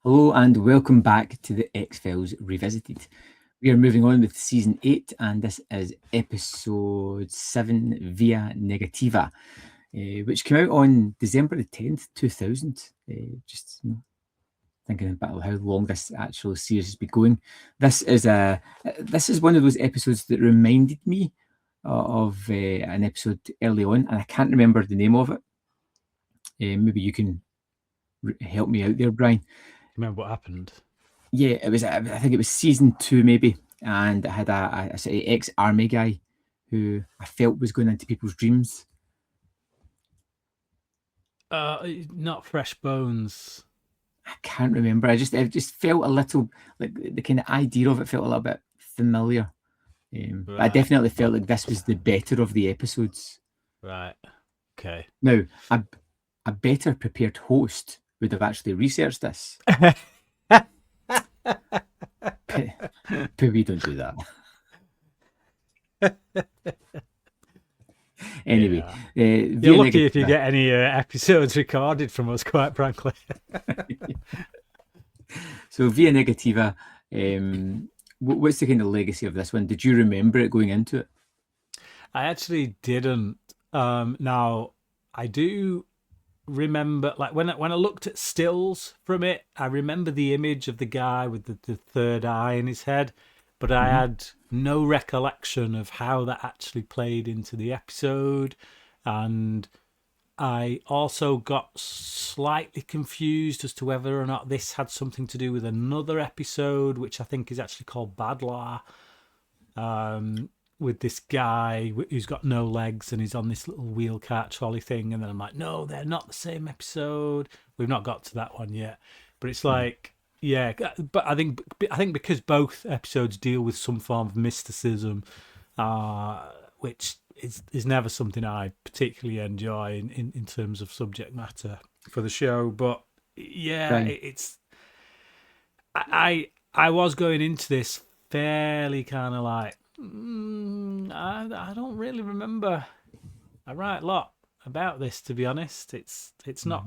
Hello and welcome back to the X-Files Revisited. We are moving on with Season 8 and this is Episode 7, Via Negativa, which came out on December the 10th, 2000. Just thinking about how long this actual series has been going. This is one of those episodes that reminded me of an episode early on, and I can't remember the name of it. Maybe you can help me out there, Brian. Remember what happened? Yeah, it was. I think it was season 2, maybe, and I had a sort of ex-army guy who I felt was going into people's dreams. Not Fresh Bones. I can't remember. It just felt a little like the kind of idea of it felt a little bit familiar. But I definitely felt like this was the better of the episodes. Right. Okay. Now, a better prepared host would have actually researched this. But we don't do that. Anyway, you're lucky if you get any episodes recorded from us, quite frankly. So Via Negativa, what's the kind of legacy of this one? Did you remember it going into it? I actually didn't. Now, I do remember, like when I looked at stills from it, I remember the image of the guy with the third eye in his head, but I had no recollection of how that actually played into the episode. And I also got slightly confused as to whether or not this had something to do with another episode, which I think is actually called Badlar, with this guy who's got no legs and he's on this little wheel cart trolley thing. And then I'm like, no, they're not the same episode. We've not got to that one yet. But it's like, yeah, but I think because both episodes deal with some form of mysticism, which is never something I particularly enjoy in terms of subject matter for the show. But yeah, right. It's I was going into this fairly kind of like, I don't really remember a right lot about this, to be honest. It's not.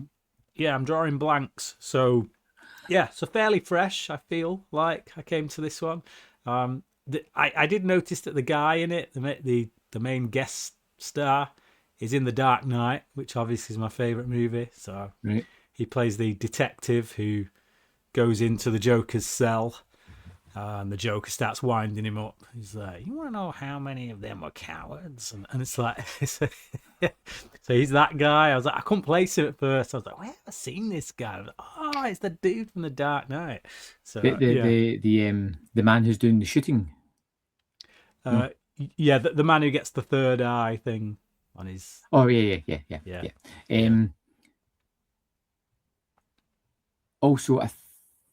Yeah, I'm drawing blanks. So yeah, so fairly fresh. I feel like I came to this one. I did notice that the guy in it, the main guest star, is in The Dark Knight, which obviously is my favorite movie. So he plays the detective who goes into the Joker's cell. And the Joker starts winding him up. He's like, you want to know how many of them were cowards? And it's like, so he's that guy. I was like, I couldn't place him at first. I was like, where have I seen this guy? I was like, oh, it's the dude from The Dark Knight. So the man who's doing the shooting. Yeah, the man who gets the third eye thing on his. Oh yeah. Also, I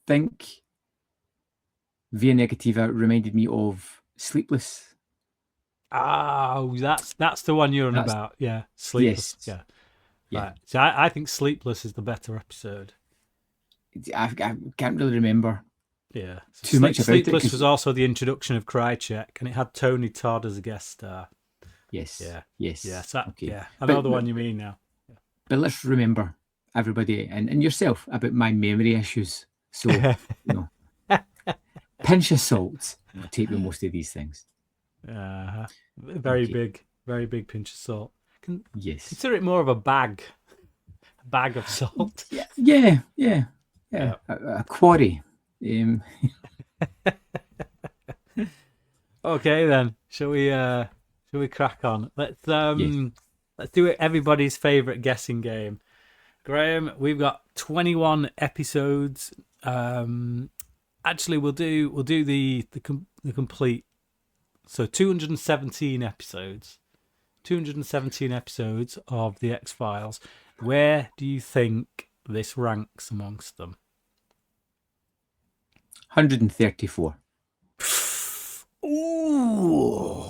think Via Negativa reminded me of Sleepless. Oh, that's the one you're on about. Yeah, Sleepless. Yes. Yeah. Right. So I think Sleepless is the better episode. I can't really remember. Yeah. Too much about Sleepless was also the introduction of Krychek, and it had Tony Todd as a guest star. Yes. Yeah. Yes. Yeah. So, okay. Yeah. I know the one you mean now. Yeah. But let's remember, everybody, and yourself, about my memory issues. So, pinch of salt. I'll take with most of these things. Very big pinch of salt. Yes. Consider it more of a bag of salt. Yeah. A quarry. Okay then. Shall we crack on? Let's do it. Everybody's favorite guessing game. Graham, we've got 21 episodes. Actually, we'll do the complete. So 217 episodes. 217 episodes of the X-Files. Where do you think this ranks amongst them? 134. Ooh,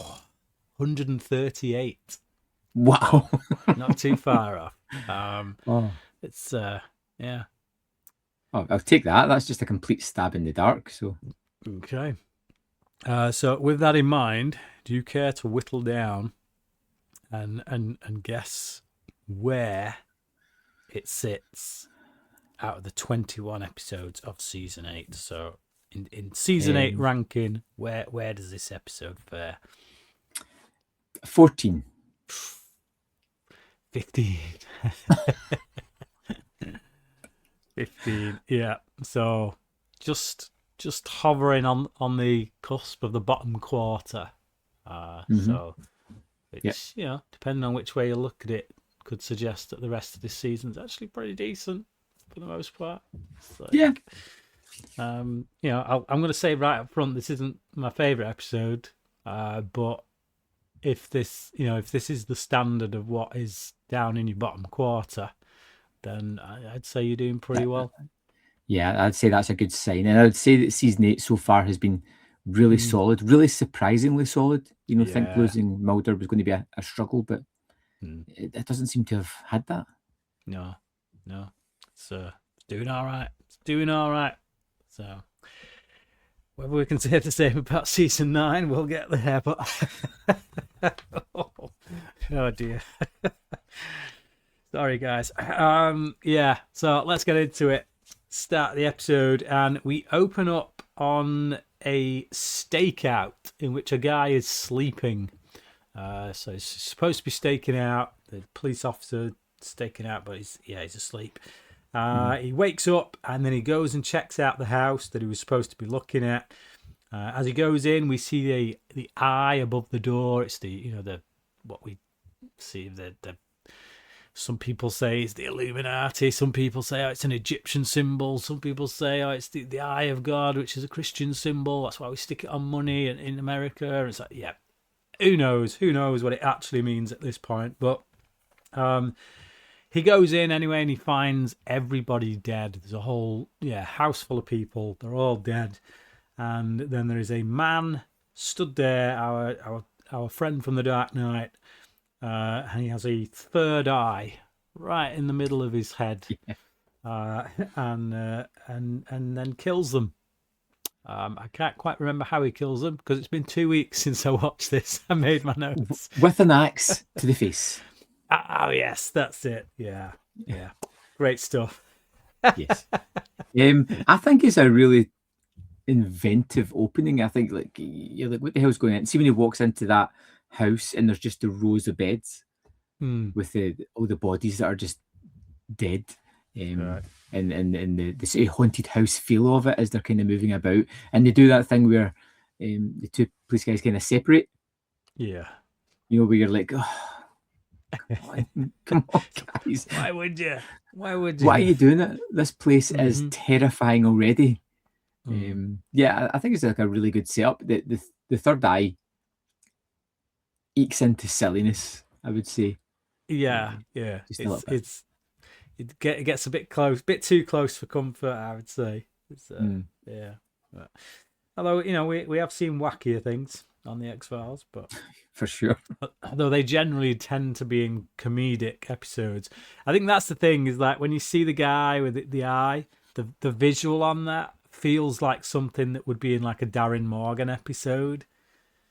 138. Wow. Not too far off. It's yeah. Oh, I'll take that. That's just a complete stab in the dark. So okay. So with that in mind, do you care to whittle down and guess where it sits out of the 21 episodes of season 8. So in season 8 ranking, where does this episode fare? 14. 15. 15. Yeah. So just hovering on the cusp of the bottom quarter. So which, depending on which way you look at it, could suggest that the rest of this season's actually pretty decent for the most part. I'm going to say right up front, this isn't my favorite episode, but if this is the standard of what is down in your bottom quarter, then I'd say you're doing pretty well. Yeah, I'd say that's a good sign, and I'd say that season 8 so far has been really solid, really surprisingly solid. I think losing Mulder was going to be a struggle, but it doesn't seem to have had that. No, it's doing all right. It's doing all right. So whether we can say the same about season 9, we'll get there. But oh dear. Sorry, guys. So let's get into it. Start the episode, and we open up on a stakeout in which a guy is sleeping. So he's supposed to be staking out. The police officer staking out, but he's asleep. He wakes up, and then he goes and checks out the house that he was supposed to be looking at. As he goes in, we see the eye above the door. It's the what we see the. Some people say it's the Illuminati. Some people say it's an Egyptian symbol. Some people say it's the eye of God, which is a Christian symbol. That's why we stick it on money in America. It's like, who knows? Who knows what it actually means at this point? But he goes in anyway, and he finds everybody dead. There's a whole house full of people. They're all dead. And then there is a man stood there, our friend from the Dark Knight. And he has a third eye right in the middle of his head, and then kills them. I can't quite remember how he kills them because it's been 2 weeks since I watched this. I made my notes. With an axe to the face. Oh yes, that's it. Yeah, great stuff. Yes, I think it's a really inventive opening. I think you're like, what the hell's going on? See when he walks into that house and there's just the rows of beds with all the bodies that are just dead, and the sort of haunted house feel of it as they're kind of moving about, and they do that thing where the two police guys kind of separate. Where you're like, come on guys, why would you? Why are you doing it? This place is terrifying already. I think it's like a really good setup. The third eye ekes into silliness, I would say. It gets a bit too close for comfort, I would say. But, although we have seen wackier things on the X-Files, but for sure. Although they generally tend to be in comedic episodes. I think that's the thing, is like when you see the guy with the eye, the visual on that feels like something that would be in like a Darren Morgan episode.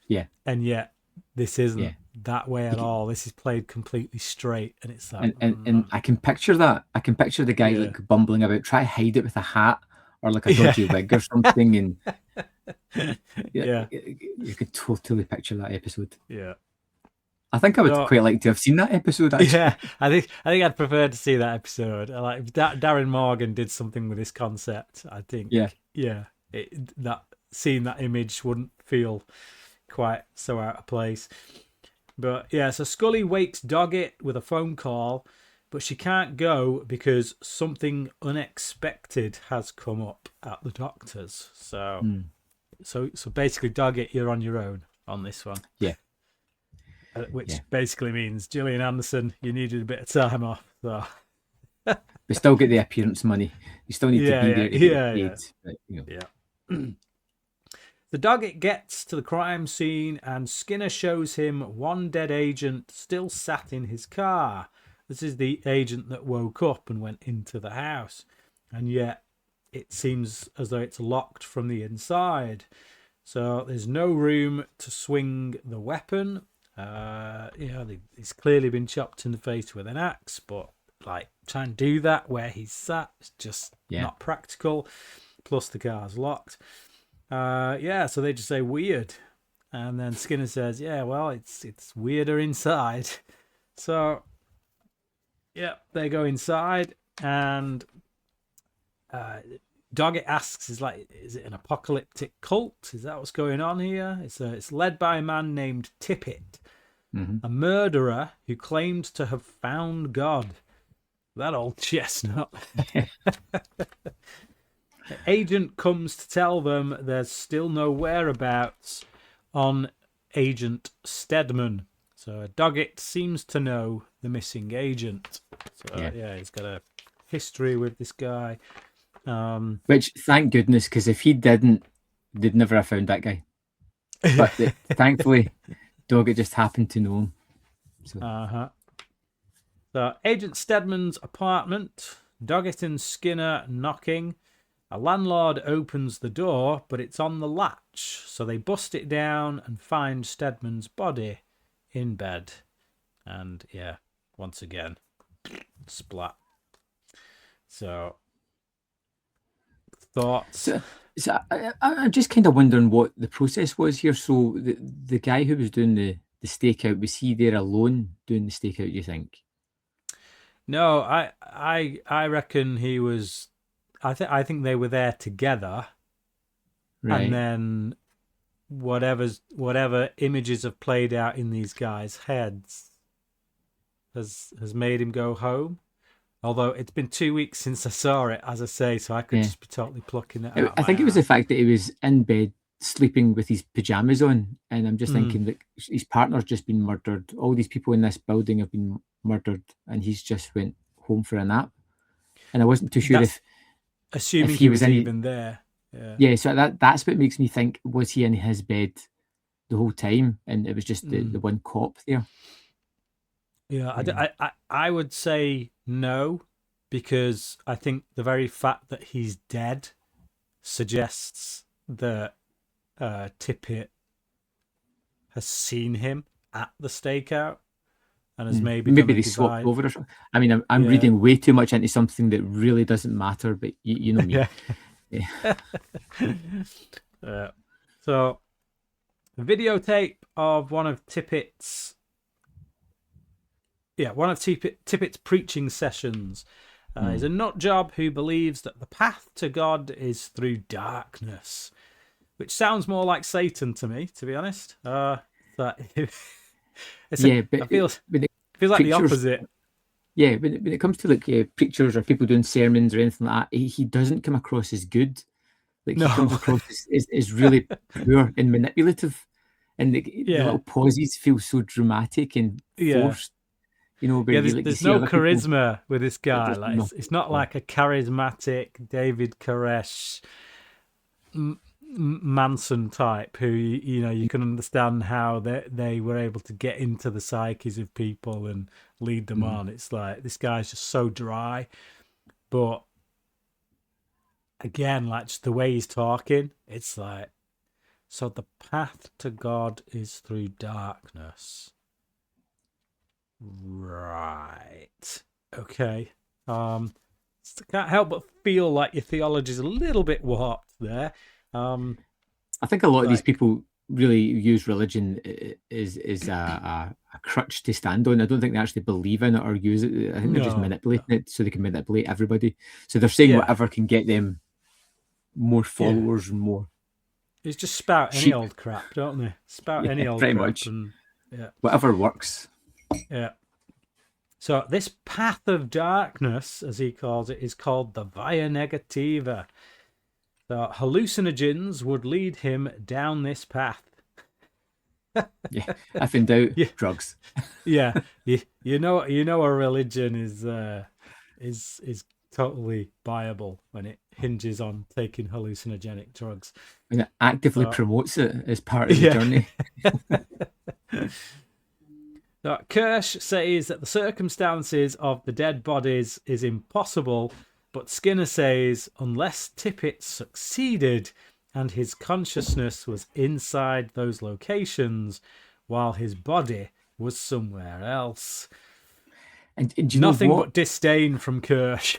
Yeah. And yet this isn't that way at all. This is played completely straight, and it's like, and I can picture that. I can picture the guy like bumbling about, try to hide it with a hat or like a dodgy wig or something, and you could totally picture that episode. I think I would quite like to have seen that episode, actually. I think I'd prefer to see that episode. Like if Darren Morgan did something with this concept, I think seeing that image wouldn't feel quite so out of place. But so Scully wakes Doggett with a phone call, but she can't go because something unexpected has come up at the doctor's. So basically, Doggett, you're on your own on this one. Which basically means Gillian Anderson, you needed a bit of time off. So we still get the appearance money. You still need to be there to get paid. But, The Doggett gets to the crime scene, and Skinner shows him one dead agent still sat in his car. This is the agent that woke up and went into the house, and yet it seems as though it's locked from the inside. So there's no room to swing the weapon. He's clearly been chopped in the face with an axe, but like try and do that where he's sat. It's just not practical. Plus the car's locked. So they just say weird. And then Skinner says, yeah, well, it's weirder inside. So, they go inside, and Doggett asks, is it an apocalyptic cult? Is that what's going on here? It's led by a man named Tippett, a murderer who claimed to have found God. That old chestnut. The agent comes to tell them there's still no whereabouts on Agent Stedman. So Doggett seems to know the missing agent. So he's got a history with this guy. Which, thank goodness, because if he didn't, they'd never have found that guy. But thankfully, Doggett just happened to know him. So Agent Stedman's apartment, Doggett and Skinner knocking. A landlord opens the door, but it's on the latch, so they bust it down and find Stedman's body in bed. And once again, splat. So, thoughts? So I'm just kind of wondering what the process was here. So the guy who was doing the stakeout, was he there alone doing the stakeout, do you think? No, I reckon he was. I think they were there together, right? And then whatever images have played out in these guys' heads has made him go home. Although it's been 2 weeks since I saw it, as I say, so I could just be totally plucking it out. I think it was the fact that he was in bed sleeping with his pajamas on, and I'm just thinking that his partner's just been murdered. All these people in this building have been murdered, and he's just went home for a nap. And I wasn't too sure assuming he was even there. Yeah, so that's what makes me think, was he in his bed the whole time, and it was just the one cop there? Yeah, I would say no, because I think the very fact that he's dead suggests that Tippett has seen him at the stakeout and has maybe they swapped over or something. I mean, I'm reading way too much into something that really doesn't matter, but you know me. So, the videotape of one of Tippett's preaching sessions is a nut job who believes that the path to God is through darkness, which sounds more like Satan to me, to be honest. It feels like the opposite. Yeah, when it comes to like preachers or people doing sermons or anything like that, he doesn't come across as good. Like he comes across as really poor and manipulative, and the little pauses feel so dramatic and forced. You know, there's no charisma with this guy. It's not like a charismatic David Koresh, Manson type who you can understand how they were able to get into the psyches of people and lead them on. It's like this guy's just so dry, but again, like just the way he's talking, it's like, so the path to God is through darkness. Right. Okay. Can't help but feel like your theology's a little bit warped there. I think a lot of these people really use religion as a crutch to stand on. I don't think they actually believe in it or use it. I think they're just manipulating it so they can manipulate everybody. So they're saying whatever can get them more followers and more. It's just spout any old crap, don't they? Spout any old pretty crap. Much. And, whatever works. Yeah. So this path of darkness, as he calls it, is called the Via Negativa. So hallucinogens would lead him down this path. If in doubt, drugs. You know a religion is totally viable when it hinges on taking hallucinogenic drugs. And it actively promotes it as part of the journey. So Kirsch says that the circumstances of the dead bodies is impossible, but Skinner says unless Tippett succeeded and his consciousness was inside those locations while his body was somewhere else. And do you know Nothing what? but disdain from Kirsch.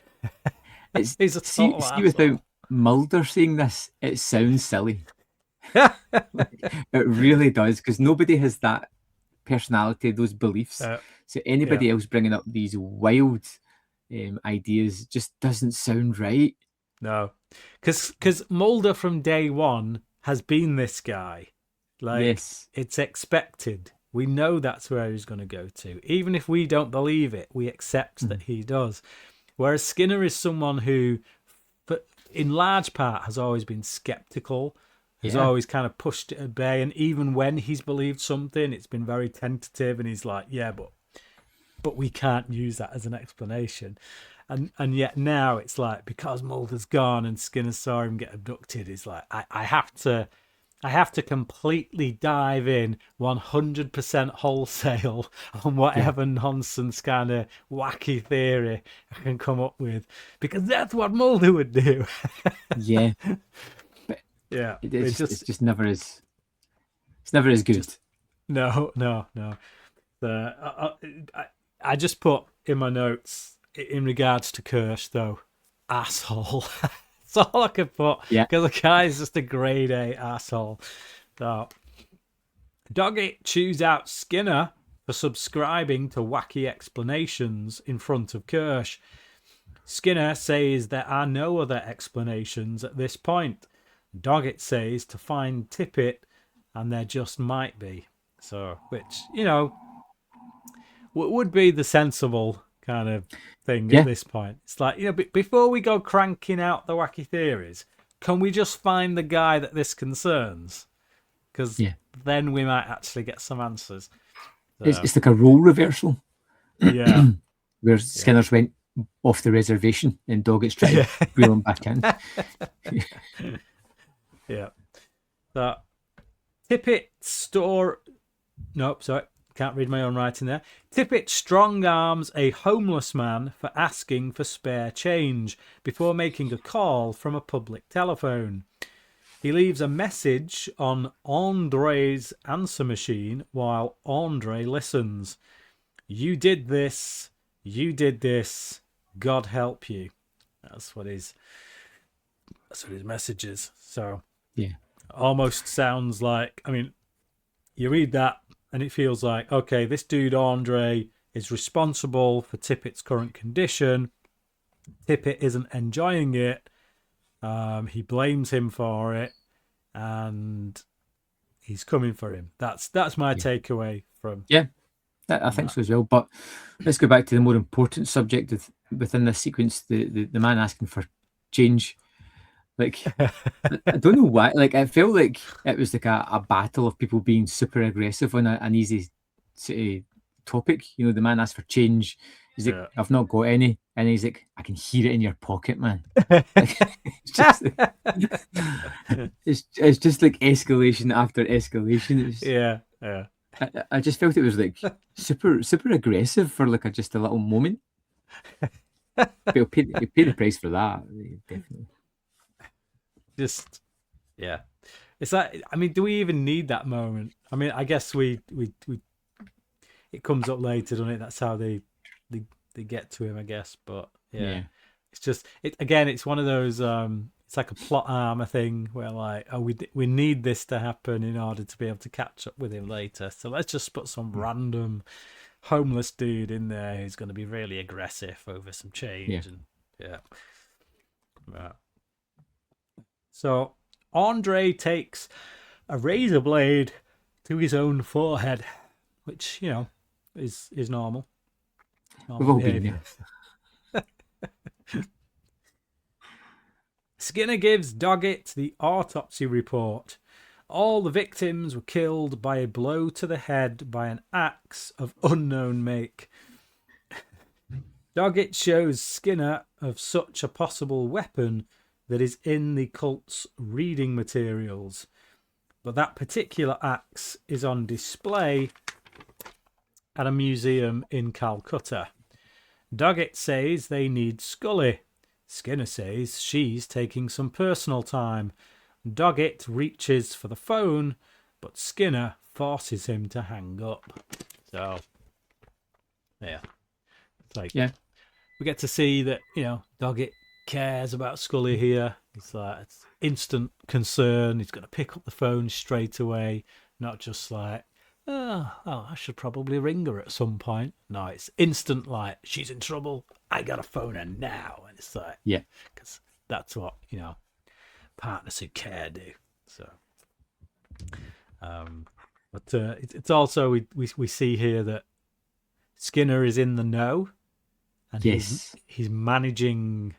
It's He's a see total see without asshole. Mulder saying this, it sounds silly. It really does, because nobody has that personality, those beliefs. uh, So yeah. anybody else bringing up these wild ideas just doesn't sound right. No, because Mulder from day one has been this guy. Like, Yes. it's expected. We know that's where he's going to go to. Even if we don't believe it, we accept that Mhm. he does. Whereas Skinner is someone who, in large part, has always been skeptical, has Yeah. always kind of pushed it at bay. And even when he's believed something, it's been very tentative. And he's like, yeah, but we can't use that as an explanation. And yet now it's like, because Mulder's gone and Skinner saw him get abducted, he's like, I have to completely dive in 100% wholesale on Yeah. whatever nonsense kind of wacky theory I can come up with, because that's what Mulder would do. Yeah. But Yeah, it's it just it's just just never as it's never as good. just no. I just put in my notes in regards to Kirsch though, asshole. That's all I could put, Yeah. because the guy is just a grade A asshole. So Doggett chews out Skinner for subscribing to wacky explanations in front of Kirsch. Skinner says there are no other explanations at this point. Doggett says to find Tippett, and there just might be. So, which, would be the sensible kind of thing at Yeah. this point. It's like, before we go cranking out the wacky theories, can we just find the guy that this concerns? Because Yeah. then we might actually get some answers. It's So, it's like a role reversal yeah, where yeah, Skinner's went off the reservation and Doggett's trying to reel him back in. yeah. So, Tippett store. Nope, sorry. Can't read my own writing there. Tippett strong arms a homeless man for asking for spare change before making a call from a public telephone. He leaves a message on Andre's answer machine while Andre listens. You did this. You did this. God help you. That's what his message is. So Yeah. almost sounds like, you read that and it feels like, okay, this dude Andre is responsible for Tippett's current condition. Tippett isn't enjoying it. He blames him for it, and he's coming for him. That's my Yeah. takeaway from Yeah. I think that. so as well. But let's go back to the more important subject within this sequence, the man asking for change. Like, I don't know why. Like, I felt like it was like a battle of people being super aggressive on an easy sort of topic. The man asked for change. He's like, Yeah. I've not got any. And he's like, I can hear it in your pocket, man. Like, it's just it's just like escalation after escalation. Yeah. I just felt it was like super aggressive for like just a little moment. But he'll pay the price for that, definitely. Just, yeah. It's like, do we even need that moment? I guess we it comes up later, doesn't it? That's how they get to him, I guess. But yeah. It's just it's one of those it's like a plot armor thing where, like, oh, we need this to happen in order to be able to catch up with him later. So let's just put some random homeless dude in there who's going to be really aggressive over some change. Yeah. And yeah. Right. So Andre takes a razor blade to his own forehead, which, is normal. We've all been there. Skinner gives Doggett the autopsy report. All the victims were killed by a blow to the head by an axe of unknown make. Doggett shows Skinner of such a possible weapon that is in the cult's reading materials, but that particular axe is on display at a museum in Calcutta. Doggett says they need Scully. Skinner says she's taking some personal time. Doggett reaches for the phone, but Skinner forces him to hang up. So, yeah. Like, Yeah. we get to see that, Doggett cares about Scully here. It's like, it's instant concern. He's going to pick up the phone straight away, not just like, I should probably ring her at some point. No, it's instant, like, she's in trouble. I got to phone her now. And it's like, Yeah. because that's what, partners who care do. So, but it's also, we see here that Skinner is in the know, and Yes. he's managing,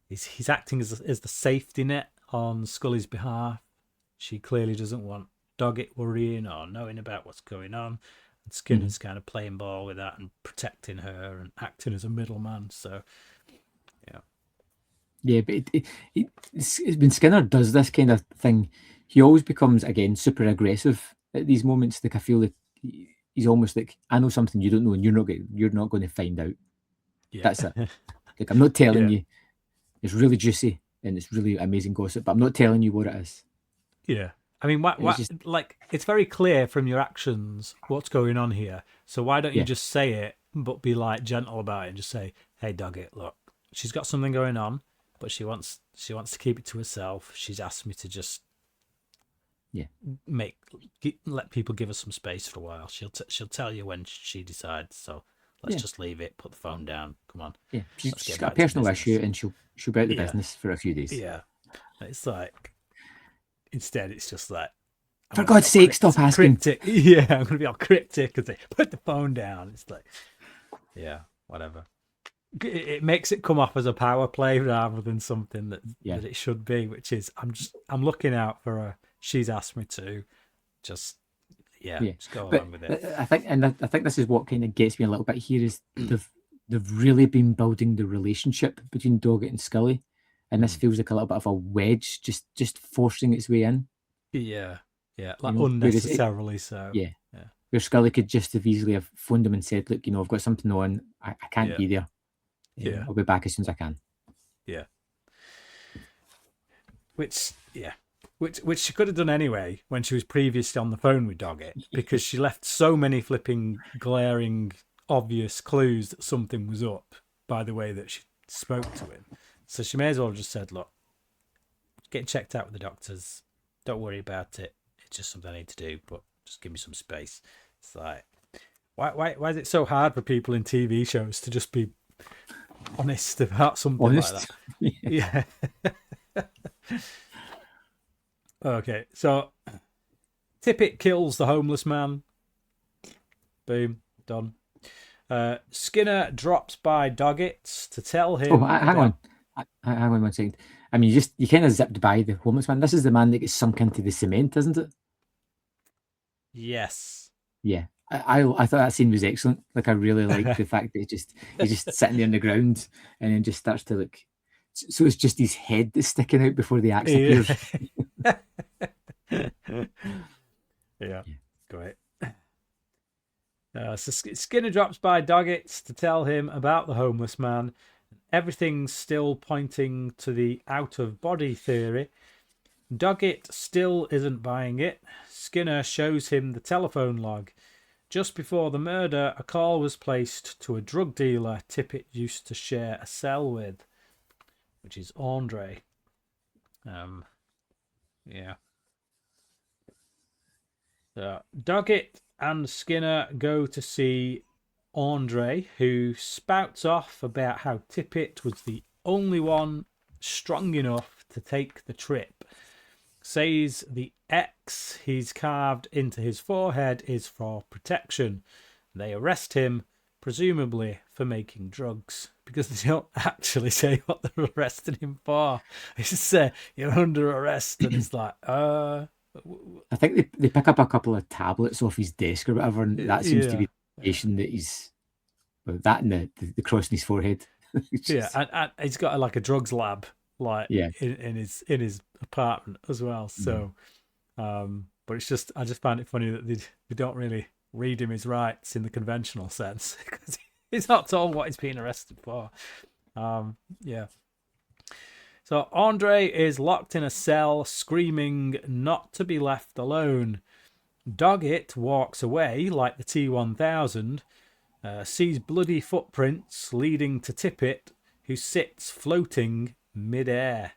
he's acting as the safety net on Scully's behalf. She clearly doesn't want Doggett worrying or knowing about what's going on, and Skinner's kind of playing ball with that and protecting her and acting as a middleman. So, yeah, but when Skinner does this kind of thing, he always becomes, again, super aggressive at these moments. Like, I feel like he's almost like, I know something you don't know, and you're not going to find out. yeah, That's it. Like, I'm not telling Yeah. you. It's really juicy and it's really amazing gossip, but I'm not telling you what it is. Yeah. I mean, like, it's very clear from your actions what's going on here. So why don't you Yeah. just say it, but be like gentle about it and just say, "Hey, Doggett, look, she's got something going on, but she wants to keep it to herself. She's asked me to just let people give her some space for a while. She'll tell you when she decides. So let's just leave it. Put the phone down. Come on." Yeah, Let's she's get got a back to personal business. issue and she'll be out the Yeah. business for a few days. Yeah. It's like, instead it's just like, For God's sake, stop asking. cryptic. Yeah, I'm going to be all cryptic and say, put the phone down. It's like, yeah, whatever. It makes it come off as a power play rather than something that it should be, which is, I'm looking out for her. She's asked me to just go along with it. I think this is what kind of gets me a little bit here is they've really been building the relationship between Doggett and Scully, and this feels like a little bit of a wedge just forcing its way in. Yeah, like unnecessarily so. Yeah, where Scully could just have easily have phoned him and said, "Look, I've got something on. I can't be there. I'll be back as soon as I can." Yeah. Which she could have done anyway when she was previously on the phone with Doggett, because she left so many flipping, glaring, obvious clues that something was up by the way that she spoke to him. So she may as well have just said, "Look, get checked out with the doctors. Don't worry about it. It's just something I need to do, but just give me some space." It's like, why is it so hard for people in TV shows to just be honest about something like that? Yeah. Okay, so Tippett kills the homeless man. Boom, done. Skinner drops by Doggett to tell him. Hang on 1 second. I mean, you kind of zipped by the homeless man. This is the man that gets sunk into the cement, isn't it? Yes. Yeah. I thought that scene was excellent. Like, I really like the fact that he's just sitting there on the ground and then just starts to look. So it's just his head that's sticking out before the axe appears. Yeah, great. So Skinner drops by Doggett to tell him about the homeless man. Everything's still pointing to the out-of-body theory. Doggett still isn't buying it. Skinner shows him the telephone log. Just before the murder, a call was placed to a drug dealer Tippett used to share a cell with, which is Andre. Yeah. So Doggett and Skinner go to see Andre, who spouts off about how Tippett was the only one strong enough to take the trip. Says the X he's carved into his forehead is for protection. They arrest him, presumably for making drugs, because they don't actually say what they're arresting him for. They just say, "You're under arrest," and it's like, I think they pick up a couple of tablets off his desk or whatever, and that seems to be the indication that he's that and the cross in his forehead. And he's got like a drugs lab, like in his apartment as well. So, but it's just, I just find it funny that they don't really read him his rights in the conventional sense, because he's not told what he's being arrested for. So Andre is locked in a cell, screaming not to be left alone. Doggett walks away like the T-1000. sees bloody footprints leading to Tippett, who sits floating mid-air.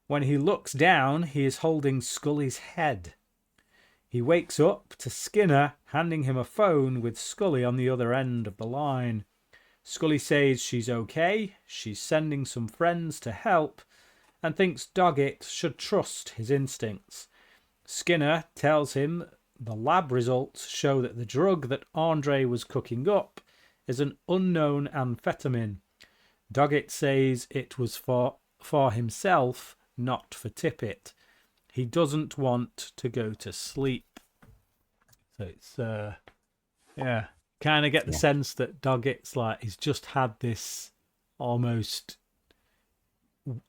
When he looks down, he is holding Scully's head. He wakes up to Skinner handing him a phone with Scully on the other end of the line. Scully says she's okay, she's sending some friends to help, and thinks Doggett should trust his instincts. Skinner tells him the lab results show that the drug that Andre was cooking up is an unknown amphetamine. Doggett says it was for himself, not for Tippett. He doesn't want to go to sleep. So it's, kind of get the sense that Doggett's like, he's just had this almost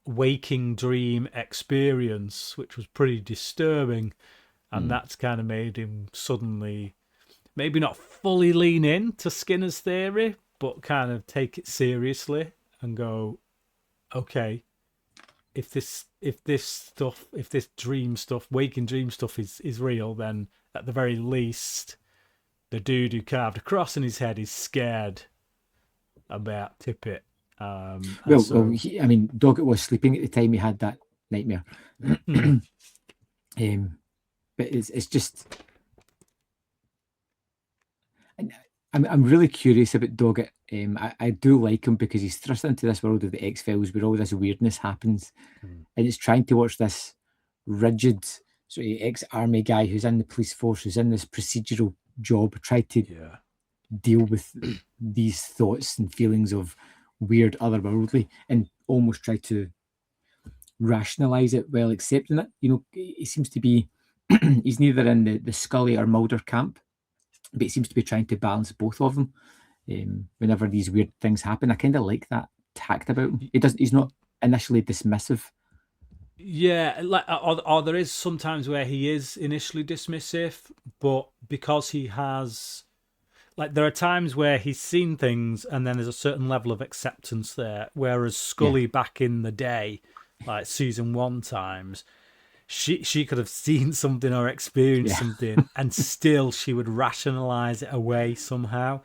waking dream experience, which was pretty disturbing. And that's kind of made him suddenly, maybe not fully lean in to Skinner's theory, but kind of take it seriously and go, okay, if this dream stuff, waking dream stuff is real, then at the very least, the dude who carved a cross in his head is scared about Tippett. Doggett was sleeping at the time he had that nightmare. But it's just, I'm really curious about Doggett. I do like him because he's thrust into this world of the X-Files where all this weirdness happens, and it's trying to watch this rigid sort of ex-army guy who's in the police force, who's in this procedural job, try to deal with these thoughts and feelings of weird otherworldly, and almost try to rationalize it while accepting it. You know, it seems to be he's neither in the Scully or Mulder camp, but he seems to be trying to balance both of them. Whenever these weird things happen, I kind of like that tact about him. He's not initially dismissive. Yeah, like or there is sometimes where he is initially dismissive, but because he has, like, there are times where he's seen things and then there's a certain level of acceptance there. Whereas Scully back in the day, like season 1 times, she could have seen something or experienced something, and still she would rationalize it away somehow.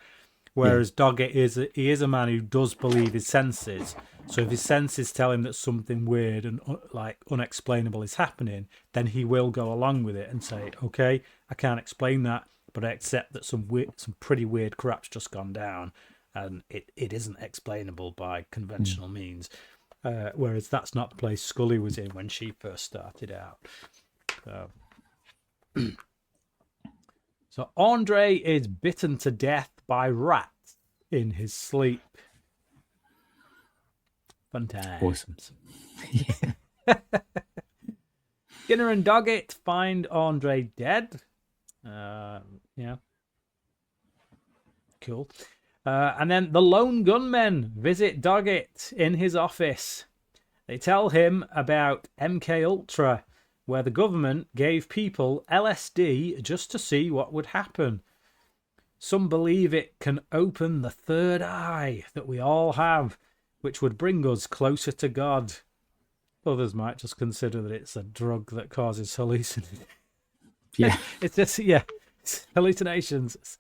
Whereas Doggett is a man who does believe his senses. So if his senses tell him that something weird and like unexplainable is happening, then he will go along with it and say, "Okay, I can't explain that, but I accept that some pretty weird crap's just gone down, and it isn't explainable by conventional means." Whereas that's not the place Scully was in when she first started out. So Andre is bitten to death by rats in his sleep. Fun times. Awesome. Skinner and Doggett find Andre dead. Cool. And then the lone gunmen visit Doggett in his office. They tell him about MK Ultra, where the government gave people LSD just to see what would happen. Some believe it can open the third eye that we all have, which would bring us closer to God. Others might just consider that it's a drug that causes hallucinations. It's just, it's hallucinations.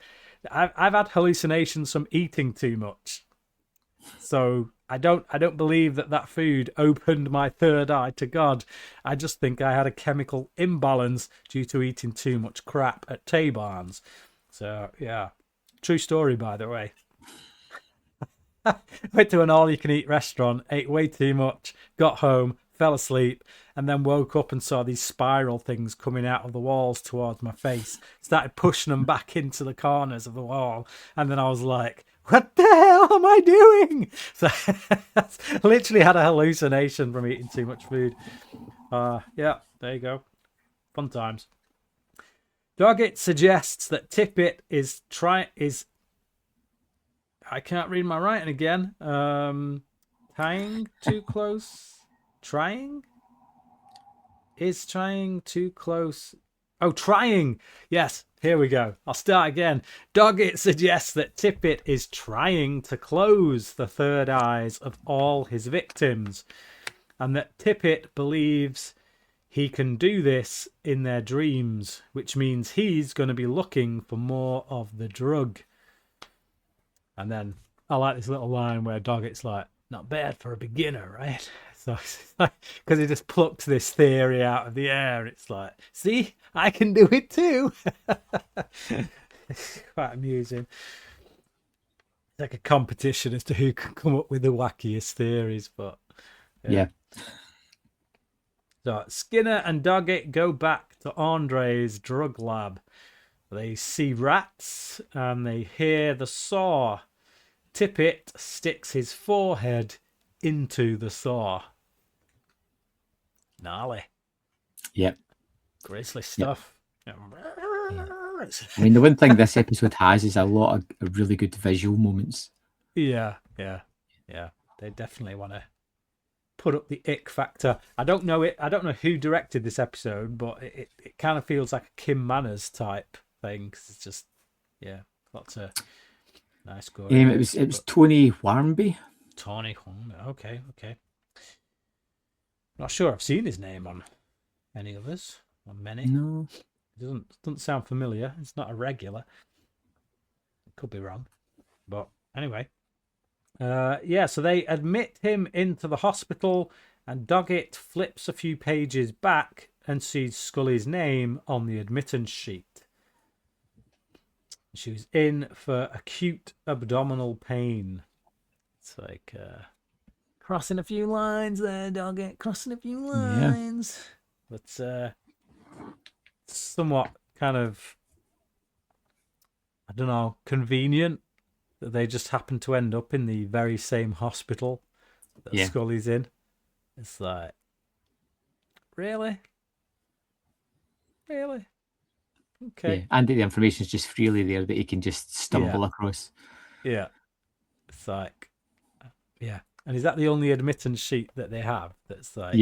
I've had hallucinations from eating too much. So I don't believe that food opened my third eye to God. I just think I had a chemical imbalance due to eating too much crap at Tay-Barns. So, yeah. True story, by the way. Went to an all-you-can-eat restaurant, ate way too much, got home, fell asleep, and then woke up and saw these spiral things coming out of the walls towards my face. Started pushing them back into the corners of the wall. And then I was like, what the hell am I doing? So I literally had a hallucination from eating too much food. There you go. Fun times. Doggett suggests that Tippett is I can't read my writing again. Tying too close. Trying? Is trying too close. Oh, trying. Yes, here we go. I'll start again. Doggett suggests that Tippett is trying to close the third eyes of all his victims, and that Tippett believes he can do this in their dreams, which means he's going to be looking for more of the drug. And then I like this little line where Doggett's like, not bad for a beginner, right? So it's like, because he just plucked this theory out of the air. It's like, see, I can do it too. It's quite amusing. It's like a competition as to who can come up with the wackiest theories, but Yeah. So Skinner and Doggett go back to Andre's drug lab. They see rats and they hear the saw. Tippett sticks his forehead into the saw. Gnarly. Yep. Grisly stuff. I mean, the one thing this episode has is a lot of really good visual moments. Yeah. They definitely want to put up the ick factor. I don't know who directed this episode, but it kind of feels like a Kim Manners type thing. 'Cause it's just, lots of nice going. It was Tony Warmby. Tony, okay. Not sure I've seen his name on any others, on many. No. It doesn't sound familiar. It's not a regular. Could be wrong. But anyway. So they admit him into the hospital, and Doggett flips a few pages back and sees Scully's name on the admittance sheet. She was in for acute abdominal pain. It's like crossing a few lines there, Doggett. Crossing a few lines. Yeah. But somewhat kind of, I don't know, convenient that they just happen to end up in the very same hospital that Scully's in. It's like, really? Okay. Yeah. And the information is just freely there that he can just stumble across. Yeah. It's like, And is that the only admittance sheet that they have? That's like,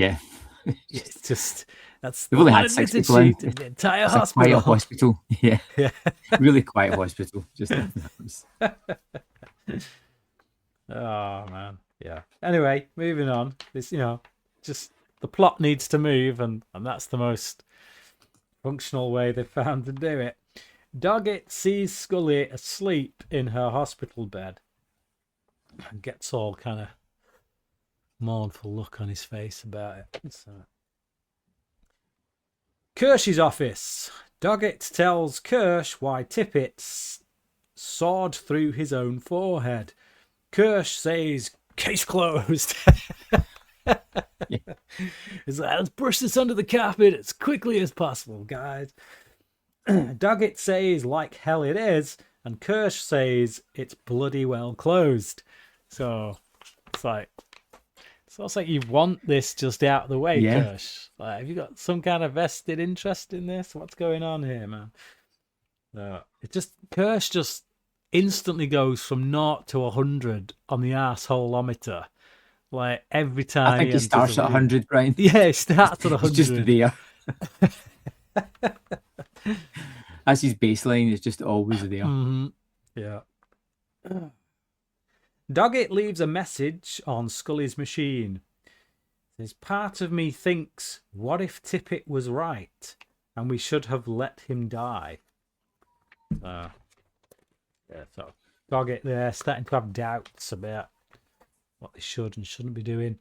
it's just, that's they've only had 6 people in the entire hospital. Quiet hospital. Yeah. Really quiet hospital. Just oh man. Yeah. Anyway, moving on. This, just the plot needs to move, and that's the most functional way they've found to do it. Doggett sees Scully asleep in her hospital bed and gets all kind of mournful look on his face about it. So. Kirsch's office. Doggett tells Kirsch why Tippett sawed through his own forehead. Kirsch says, case closed. He's like, let's brush this under the carpet as quickly as possible, guys. Doggett says, like hell it is, and Kirsch says, it's bloody well closed. So it's almost like you want this just out of the way, Kirsch. Like, have you got some kind of vested interest in this? What's going on here, man? Kirsch just instantly goes from 0 to 100 on the arseholeometer. Like, every time. I think he starts at 100, Brian. Yeah, he starts at 100. He's just there. That's his baseline. It's just always there. Mm-hmm. Yeah. Doggett leaves a message on Scully's machine. Says, part of me thinks, what if Tippett was right and we should have let him die? So Doggett there starting to have doubts about what they should and shouldn't be doing.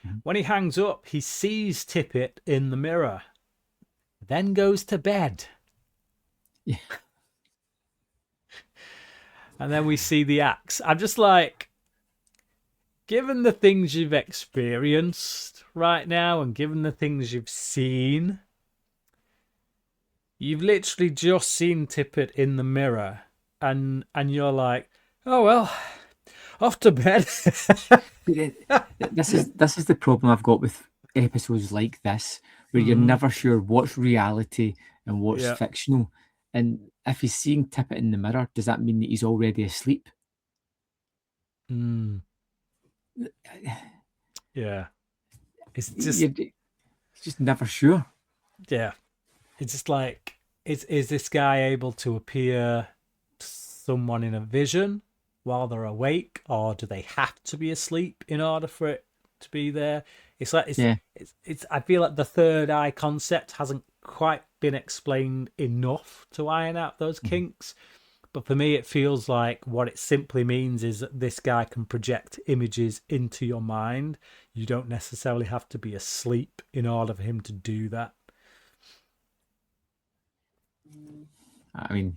Mm-hmm. When he hangs up, he sees Tippett in the mirror, then goes to bed. Yeah. And then we see the axe. I'm just like, given the things you've experienced right now and given the things you've seen, you've literally just seen Tippett in the mirror and you're like, oh, well, off to bed. This is the problem I've got with episodes like this, where you're never sure what's reality and what's fictional. And if he's seeing Tippett in the mirror, does that mean that he's already asleep? Yeah. It's just never sure. Yeah. It's just like, is this guy able to appear to someone in a vision while they're awake, or do they have to be asleep in order for it to be there? It's like it's I feel like the third eye concept hasn't quite been explained enough to iron out those kinks. But for me, it feels like what it simply means is that this guy can project images into your mind. You don't necessarily have to be asleep in order for him to do that. I mean,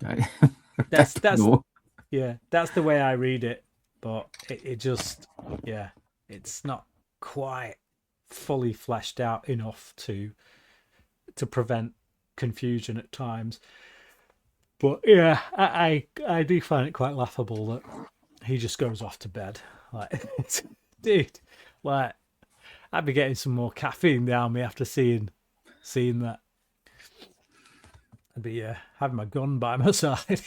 That's no. yeah, that's the way I read it. But it just, yeah, it's not quite fully fleshed out enough to prevent confusion at times. But yeah, I do find it quite laughable that he just goes off to bed. Like, dude, like, I'd be getting some more caffeine down me after seeing that. I'd be having my gun by my side.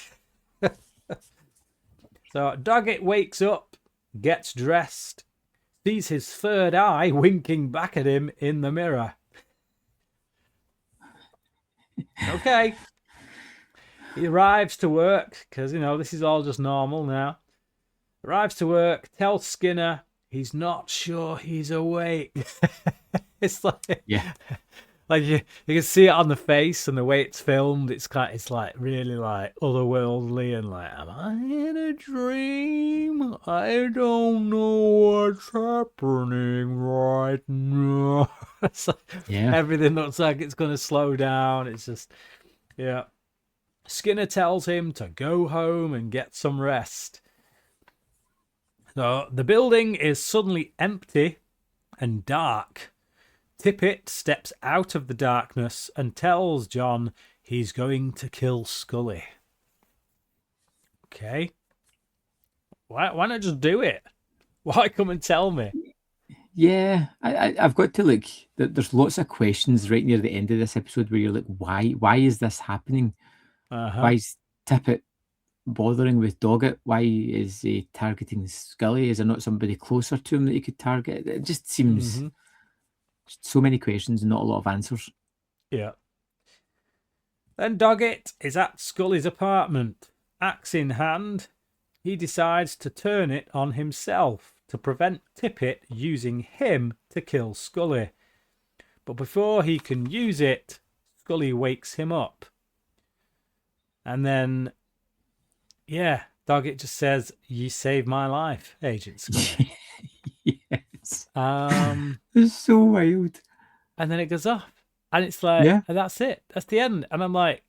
So Doggett wakes up, gets dressed, sees his third eye winking back at him in the mirror. Okay. He arrives to work, because, this is all just normal now. Arrives to work, tells Skinner he's not sure he's awake. It's like, Yeah. like you can see it on the face and the way it's filmed. It's like really like otherworldly and like, am I in a dream? I don't know what's happening right now. It's like, Yeah. everything looks like it's going to slow down. It's just, yeah. Skinner tells him to go home and get some rest. So the building is suddenly empty and dark. Tippett steps out of the darkness and tells John he's going to kill Scully. Okay. Why not just do it? Why come and tell me? Yeah, I've got to look. There's lots of questions right near the end of this episode where you're like, why is this happening? Why is Tippett bothering with Doggett? Why is he targeting Scully? Is there not somebody closer to him that he could target? It just seems so many questions and not a lot of answers. Yeah. Then Doggett is at Scully's apartment. Axe in hand, he decides to turn it on himself to prevent Tippett using him to kill Scully. But before he can use it, Scully wakes him up. And then, yeah, Doggett just says, "You saved my life, Agent Scully." Yes. It's so wild. And then it goes off. And it's like, yeah. And that's it. That's the end. And I'm like,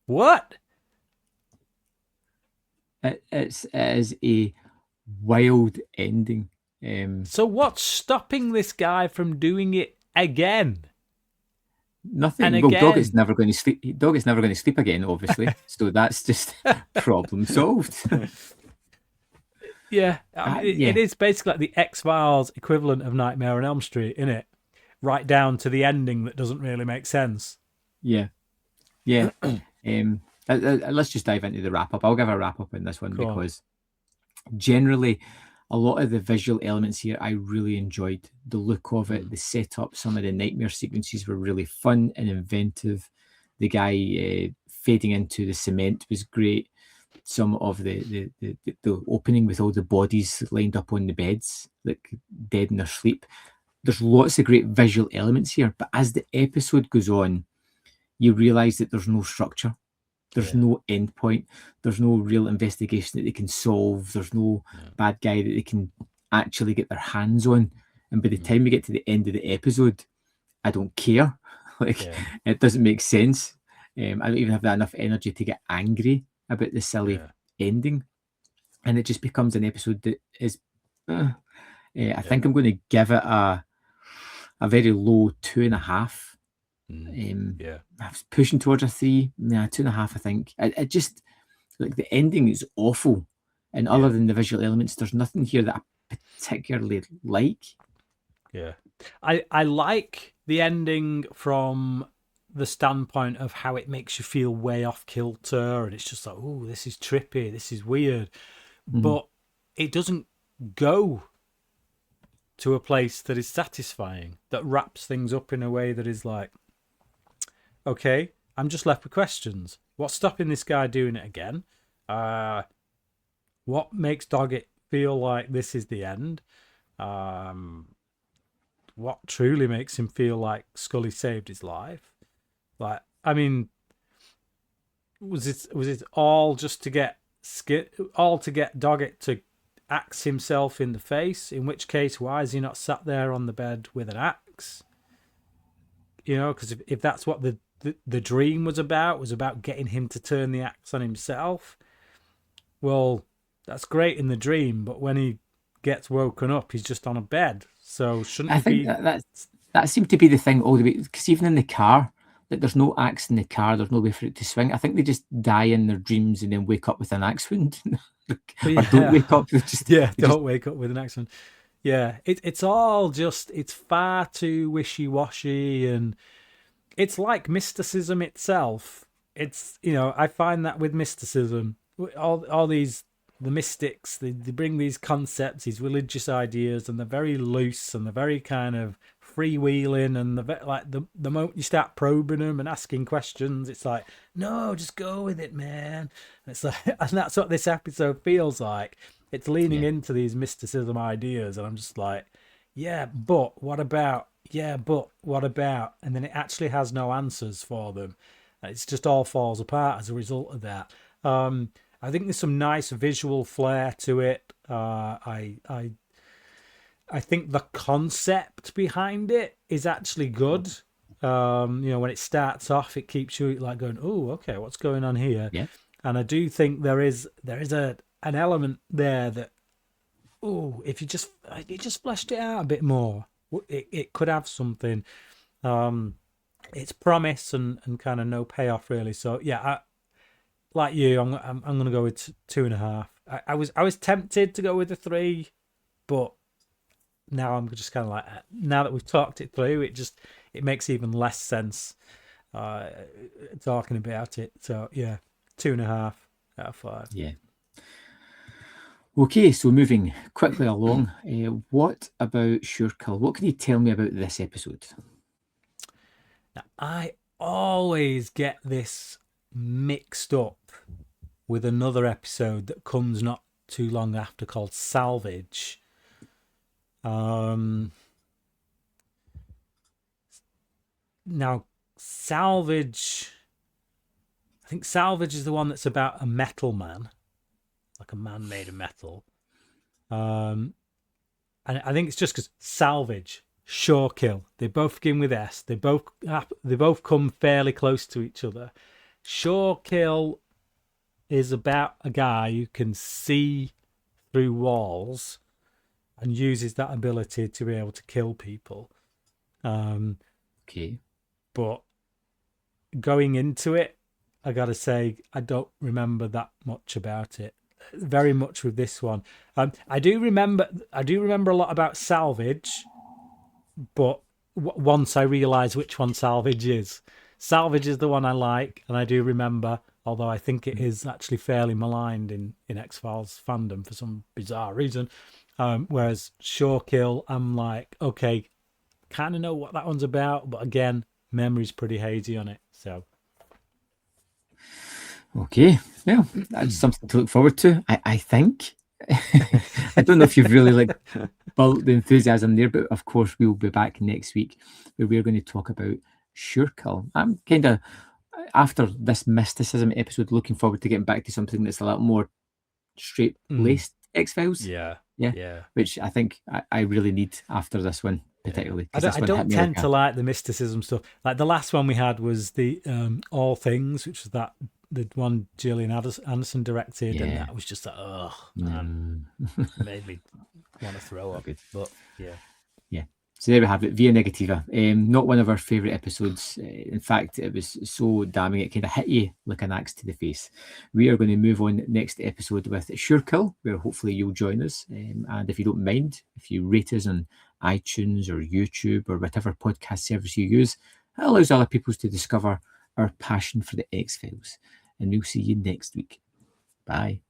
what? It is a wild ending. So what's stopping this guy from doing it again? Nothing. And well, again. Doggett's never going to sleep. Doggett's never going to sleep again, obviously. So that's just problem solved. Yeah, it is basically like the X-Files equivalent of Nightmare on Elm Street, isn't it? Right down to the ending that doesn't really make sense. Yeah. Let's just dive into the wrap-up. I'll give a wrap-up in this one because generally a lot of the visual elements here I really enjoyed. The look of it, the setup, some of the nightmare sequences were really fun and inventive. The guy fading into the cement was great. Some of the opening with all the bodies lined up on the beds, like dead in their sleep. There's lots of great visual elements here, but as the episode goes on, you realise that there's no structure. There's no end point. There's no real investigation that they can solve. There's no bad guy that they can actually get their hands on. And by the time we get to the end of the episode, I don't care. It doesn't make sense. I don't even have enough energy to get angry about the silly ending. And it just becomes an episode that is... I think I'm going to give it a very low 2.5. I was pushing towards a 3. 2.5, I think. I just like the ending is awful, and other than the visual elements, there's nothing here that I particularly like. I like the ending from the standpoint of how it makes you feel way off kilter, and it's just like, oh, this is trippy, this is weird, but it doesn't go to a place that is satisfying, that wraps things up in a way that is like, okay, I'm just left with questions. What's stopping this guy doing it again? What makes Doggett feel like this is the end? What truly makes him feel like Scully saved his life? Like, I mean, was it all just to get Doggett to axe himself in the face? In which case, why is he not sat there on the bed with an axe? You know, because if that's what the dream was about getting him to turn the axe on himself. Well, that's great in the dream, but when he gets woken up, he's just on a bed. So shouldn't I he think be? that seemed to be the thing all the way, because even in the car, like there's no axe in the car, there's no way for it to swing. I think they just die in their dreams and then wake up with an axe wound. Or don't wake up. Don't wake up with an axe wound. Yeah, it's all just, it's far too wishy-washy, and it's like mysticism itself. It's, you know, I find that with mysticism, all these, the mystics, they bring these concepts, these religious ideas, and they're very loose and they're very kind of freewheeling, and the moment you start probing them and asking questions, it's like, no, just go with it, man. And it's like, and that's what this episode feels like. It's leaning into these mysticism ideas, and I'm just like, yeah, but what about? Yeah, but what about? And then it actually has no answers for them. It's just all falls apart as a result of that. I think there's some nice visual flair to it. I think the concept behind it is actually good. You know, when it starts off, it keeps you like going, oh, okay, what's going on here? Yeah. And I do think there is an element there that, oh, if you just fleshed it out a bit more, it could have something. It's promise and kind of no payoff really. So yeah, like you, I'm going to go with 2.5. I was tempted to go with a 3, but now I'm just kind of like, now that we've talked it through, it makes even less sense talking about it. So yeah, 2.5 out of 5. Yeah. Okay, so moving quickly along, what about Sure-Kill? What can you tell me about this episode? Now, I always get this mixed up with another episode that comes not too long after called Salvage. Now, Salvage, I think Salvage is the one that's about a metal man, like a man made of metal. And I think it's just because Salvage, Sure-Kill, they both begin with S. They both come fairly close to each other. Sure-Kill is about a guy who can see through walls and uses that ability to be able to kill people. Okay. But going into it, I gotta say, I don't remember that much about it. Very much with this one. I do remember a lot about Salvage, but once I realise which one Salvage is. Salvage is the one I like, and I do remember, although I think it is actually fairly maligned in X-Files fandom for some bizarre reason. Whereas Sure-Kill, I'm like, okay, kind of know what that one's about, but again, memory's pretty hazy on it. So, okay, well, that's something to look forward to. I think. I don't know if you've really built the enthusiasm there, but of course we'll be back next week where we're going to talk about Sure-Kill. I'm kind of, after this mysticism episode, looking forward to getting back to something that's a lot more straight-laced X-Files. Yeah. Which I think I really need after this one, particularly. I don't tend to like the mysticism stuff. Like the last one we had was the All Things, which was the one Gillian Anderson directed, and that was just like, oh man, made me want to throw up. But yeah. So there we have it, Via Negativa. Not one of our favourite episodes. In fact, it was so damning it kind of hit you like an axe to the face. We are going to move on next episode with Sure-Kill, where hopefully you'll join us. And if you don't mind, if you rate us on iTunes or YouTube or whatever podcast service you use, it allows other people to discover our passion for the X-Files. And we'll see you next week. Bye.